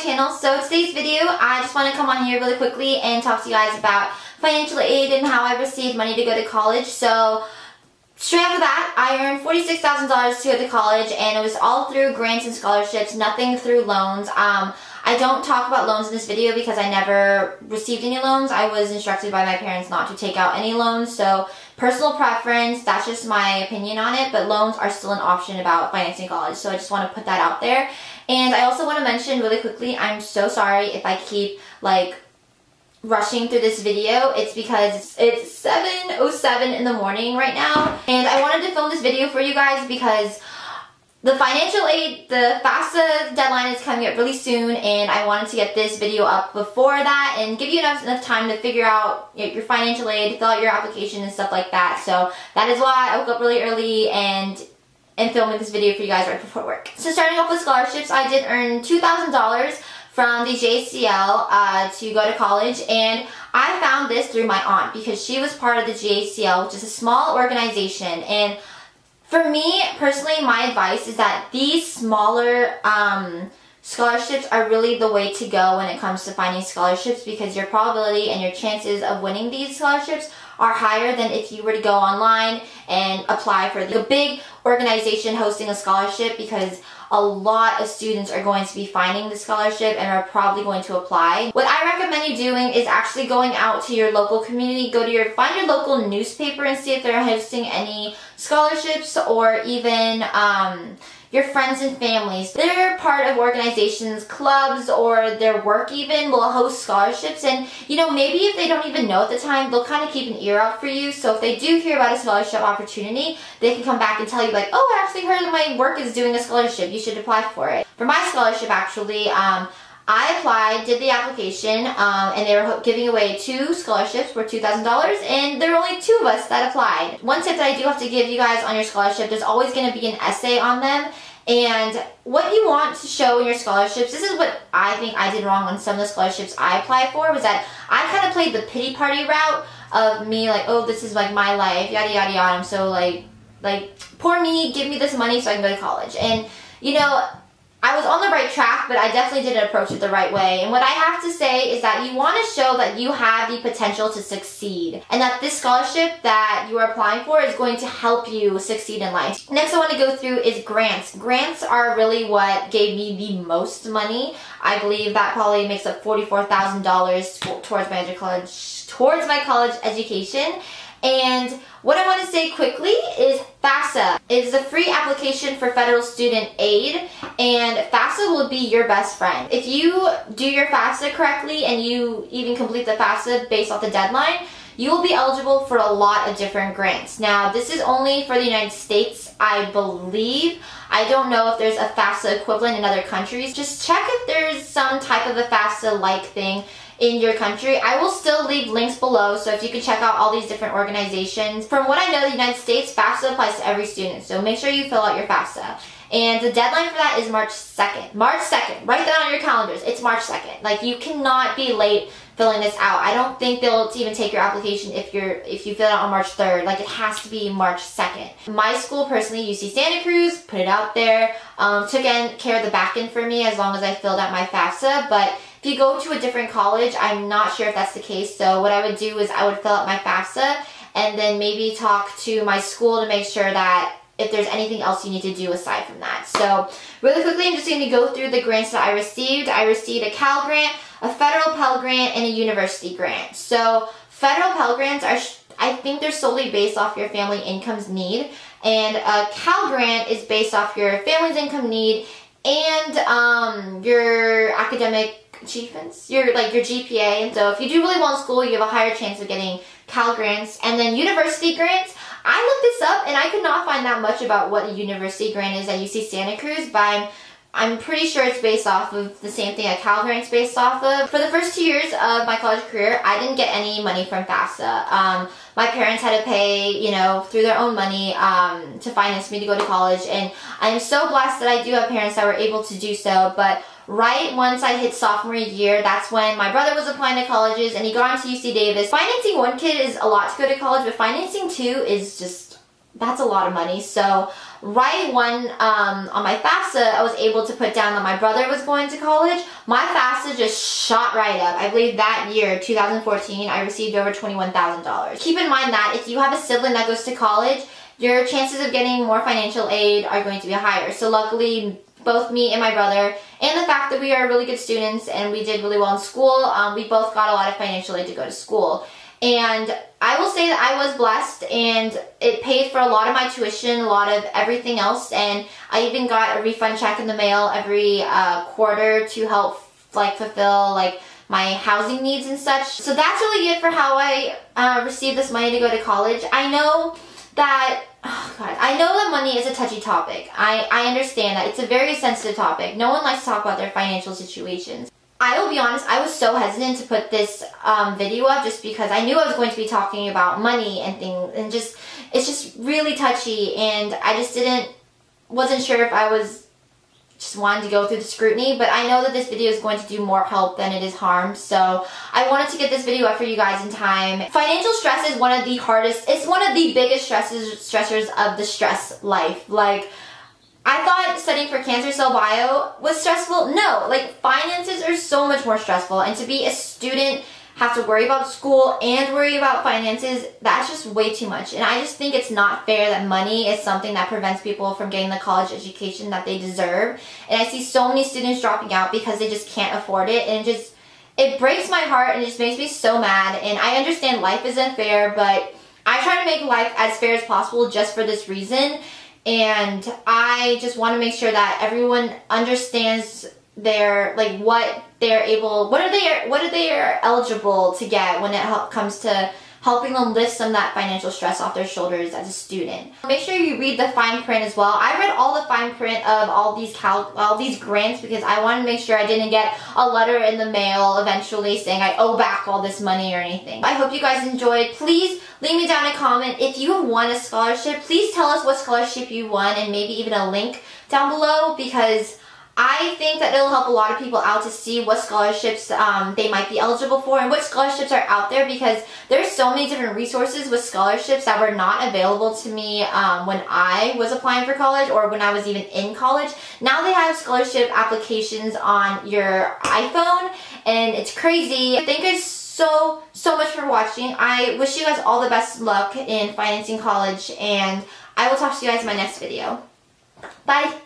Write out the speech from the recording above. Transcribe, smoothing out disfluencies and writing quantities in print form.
channel. So today's video, I just want to come on here really quickly and talk to you guys about financial aid and how I received money to go to college. So straight after that, I earned $46,000 to go to college, and it was all through grants and scholarships, nothing through loans. I don't talk about loans in this video because I never received any loans. I was instructed by my parents not to take out any loans, so personal preference, that's just my opinion on it, but loans are still an option about financing college, so I just want to put that out there. And I also want to mention really quickly, I'm so sorry if I keep rushing through this video. It's because it's 7:07 in the morning right now, and I wanted to film this video for you guys because the financial aid, the FAFSA deadline is coming up really soon, and I wanted to get this video up before that and give you enough time to figure out your financial aid, fill out your application and stuff like that. So that is why I woke up really early and filming this video for you guys right before work. So starting off with scholarships, I did earn $2,000 from the JCL to go to college, and I found this through my aunt because she was part of the JCL, which is a small organization. And for me, personally, my advice is that these smaller scholarships are really the way to go when it comes to finding scholarships, because your probability and your chances of winning these scholarships are higher than if you were to go online and apply for a big organization hosting a scholarship, because a lot of students are going to be finding the scholarship and are probably going to apply. What I recommend you doing is actually going out to your local community, find your local newspaper and see if they're hosting any scholarships, or even your friends and families. They're part of organizations, clubs, or their work even will host scholarships, and maybe if they don't even know at the time, they'll kind of keep an ear out for you. So if they do hear about a scholarship opportunity, they can come back and tell you like, oh, I actually heard that my work is doing a scholarship, you should apply for it. For my scholarship, actually, I applied, did the application, and they were giving away 2 scholarships for $2,000, and there were only 2 of us that applied. One tip that I do have to give you guys on your scholarship, there's always going to be an essay on them, and what you want to show in your scholarships, this is what I think I did wrong on some of the scholarships I applied for, was that I kind of played the pity party route of me like, oh, this is like my life, yada yada yada, I'm so like poor me, give me this money so I can go to college. And I was on the right track, but I definitely didn't approach it the right way. And what I have to say is that you want to show that you have the potential to succeed, and that this scholarship that you are applying for is going to help you succeed in life. Next I want to go through is grants. Grants are really what gave me the most money. I believe that probably makes up $44,000 towards my college education. And what I want to say quickly is FAFSA is a free application for federal student aid, and FAFSA will be your best friend. If you do your FAFSA correctly and you even complete the FAFSA based off the deadline, you will be eligible for a lot of different grants. Now, this is only for the United States, I believe. I don't know if there's a FAFSA equivalent in other countries. Just check if there's some type of a FAFSA-like thing in your country. I will still leave links below, so if you can check out all these different organizations. From what I know, the United States, FAFSA applies to every student, so make sure you fill out your FAFSA. And the deadline for that is March 2nd. March 2nd. Write that on your calendars. It's March 2nd. Like, you cannot be late filling this out. I don't think they'll even take your application if you fill it out on March 3rd. Like, it has to be March 2nd. My school, personally, UC Santa Cruz, put it out there, took care of the back end for me as long as I filled out my FAFSA. But if you go to a different college, I'm not sure if that's the case. So what I would do is I would fill out my FAFSA and then maybe talk to my school to make sure that if there's anything else you need to do aside from that. So really quickly, I'm just going to go through the grants that I received. I received a Cal grant, a federal Pell Grant, and a university grant. So federal Pell Grants are, I think they're solely based off your family income's need, and a Cal Grant is based off your family's income need and your academic achievements, your GPA. And so if you do really well in school, you have a higher chance of getting Cal Grants. And then university grants, I looked this up and I could not find that much about what a university grant is at UC Santa Cruz, but I'm pretty sure it's based off of the same thing a Cal Grant's based off of. For the first 2 years of my college career, I didn't get any money from FAFSA. My parents had to pay, through their own money to finance me to go to college, and I'm so blessed that I do have parents that were able to do so. But right once I hit sophomore year, that's when my brother was applying to colleges and he got into UC Davis. Financing one kid is a lot to go to college, but financing 2 is just, that's a lot of money. So right when on my FAFSA I was able to put down that my brother was going to college, my FAFSA just shot right up. I believe that year, 2014, I received over $21,000. Keep in mind that if you have a sibling that goes to college, your chances of getting more financial aid are going to be higher. So luckily, both me and my brother, and the fact that we are really good students and we did really well in school, we both got a lot of financial aid to go to school. And I will say that I was blessed, and it paid for a lot of my tuition, a lot of everything else, and I even got a refund check in the mail every quarter to help fulfill my housing needs and such. So that's really it for how I received this money to go to college. I know that, oh God, I know that money is a touchy topic. I understand that. It's a very sensitive topic. No one likes to talk about their financial situations. I will be honest, I was so hesitant to put this video up just because I knew I was going to be talking about money and things, and it's just really touchy, and I just wasn't sure if I just wanted to go through the scrutiny, but I know that this video is going to do more help than it is harm, so I wanted to get this video up for you guys in time. Financial stress is one of the hardest, it's one of the biggest stressors of the stress life. I thought studying for cancer cell bio was stressful. No, finances are so much more stressful, and to be a student, have to worry about school and worry about finances, that's just way too much. And I just think it's not fair that money is something that prevents people from getting the college education that they deserve. And I see so many students dropping out because they just can't afford it, and it breaks my heart, and it just makes me so mad. And I understand life is unfair, but I try to make life as fair as possible just for this reason. And I just want to make sure that everyone understands their what they are eligible to get when it comes to helping them lift some of that financial stress off their shoulders as a student. Make sure you read the fine print as well. I read all the fine print of all these grants because I wanted to make sure I didn't get a letter in the mail eventually saying I owe back all this money or anything. I hope you guys enjoyed. Please leave me down a comment if you have won a scholarship. Please tell us what scholarship you won, and maybe even a link down below, because I think that it'll help a lot of people out to see what scholarships they might be eligible for and what scholarships are out there, because there's so many different resources with scholarships that were not available to me when I was applying for college or when I was even in college. Now they have scholarship applications on your iPhone, and it's crazy. Thank you so much for watching. I wish you guys all the best luck in financing college, and I will talk to you guys in my next video. Bye!